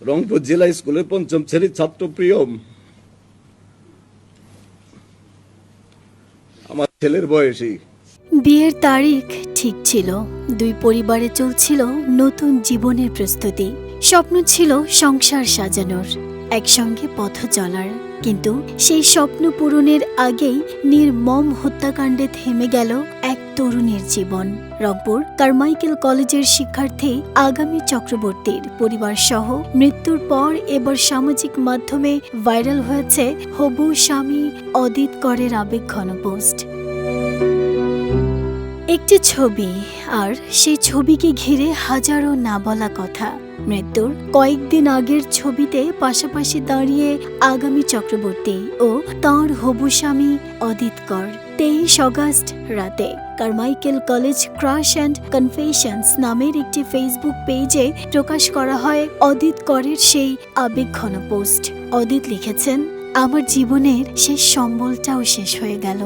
রংপুর জেলা স্কুলের পঞ্চম শ্রেণীর ছাত্র প্রিয়ম। আমার ছেলের বয়সী। বিয়ের তারিখ ঠিক ছিল, দুই পরিবারে চলছিল নতুন জীবনের প্রস্তুতি। স্বপ্ন ছিল সংসার সাজানোর, একসঙ্গে পথ চলার। কিন্তু সেই স্বপ্ন পূরণের আগেই নির্মম হত্যাকাণ্ডে থেমে গেল এক তরুণীর জীবন। রংপুর কারমাইকেল কলেজের শিক্ষার্থী আগামী চক্রবর্তীর পরিবার সহ মৃত্যুর পর এবার সামাজিক মাধ্যমে ভাইরাল হয়েছে হবু স্বামী অদিত করের আবেগঘন পোস্ট। একটি ছবি, আর সেই ছবিকে ঘিরে হাজারো না বলা কথা। মৃত্যুর কয়েকদিন আগের ছবিতে পাশাপাশি দাঁড়িয়ে আগামী চক্রবর্তী ও তাঁর হবু স্বামী অদিত কর। 23 অগস্ট রাতে Carmichael college crush and confessions নামের একটি ফেসবুক পেজে প্রকাশ করা হয় অদিত করের সেই আবেগঘন পোস্ট। অদিত লিখেছেন, আমার জীবনের শেষ সম্বলটাও শেষ হয়ে গেল।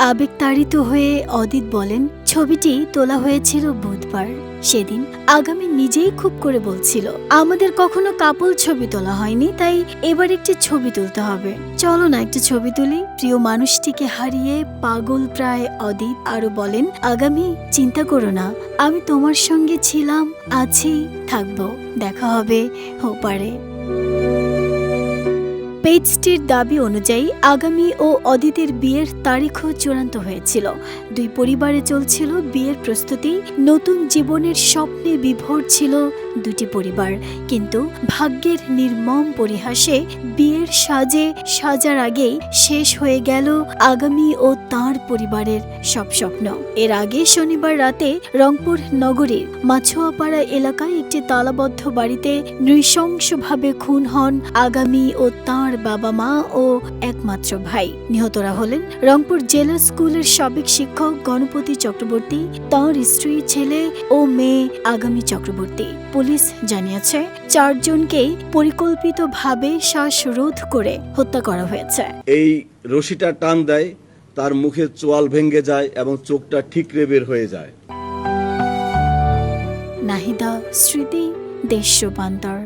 আবেগতাড়িত হয়ে অদিত বলেন, ছবিটি তোলা হয়েছিল বুধবার। সেদিন আগামী নিজেই খুব করে বলছিল, আমাদের কখনো কাপল ছবি তোলা হয়নি, তাই এবার একটি ছবি তুলতে হবে, চলো না একটি ছবি তুলি। প্রিয় মানুষটিকে হারিয়ে পাগল প্রায় অদিত আরো বলেন, আগামী চিন্তা করো না, আমি তোমার সঙ্গে ছিলাম, আছি, থাকবো, দেখা হবে ওপারে। পেজটির দাবি অনুযায়ী আগামী ও অদিতের বিয়ের তারিখও চূড়ান্ত হয়েছিল। দুই পরিবারে চলছিল বিয়ের প্রস্তুতি, নতুন জীবনের স্বপ্নে বিভোর ছিল দুটি পরিবার। কিন্তু ভাগ্যের নির্মম পরিহাসে বিয়ের সাজার আগেই শেষ হয়ে গেল আগামী ও তাঁর পরিবারের সব স্বপ্ন। এর আগে শনিবার রাতে রংপুর নগরীর মাছুয়াপাড়া এলাকায় একটি তালাবদ্ধ বাড়িতে নৃশংসভাবে খুন হন আগামী ও তাঁর বাবা মা ও একমাত্র ভাই। নিহতরা হলেন রংপুর জেলা স্কুলের সাবেক শিক্ষক গণপতি চক্রবর্তী, তাঁর স্ত্রী, ছেলে ও মেয়ে আগামী চক্রবর্তী। পুলিশ জানিয়েছে 4 জনকেই পরিকল্পিতভাবে শ্বাসরোধ করে হত্যা করা হয়েছে। এই রশিটা টান দেয়, তার মুখের চোয়াল ভেঙে যায় এবং চোখটা ঠিকরে বের হয়ে যায়। নাহিদা স্মৃতি, দেশ রূপান্তর।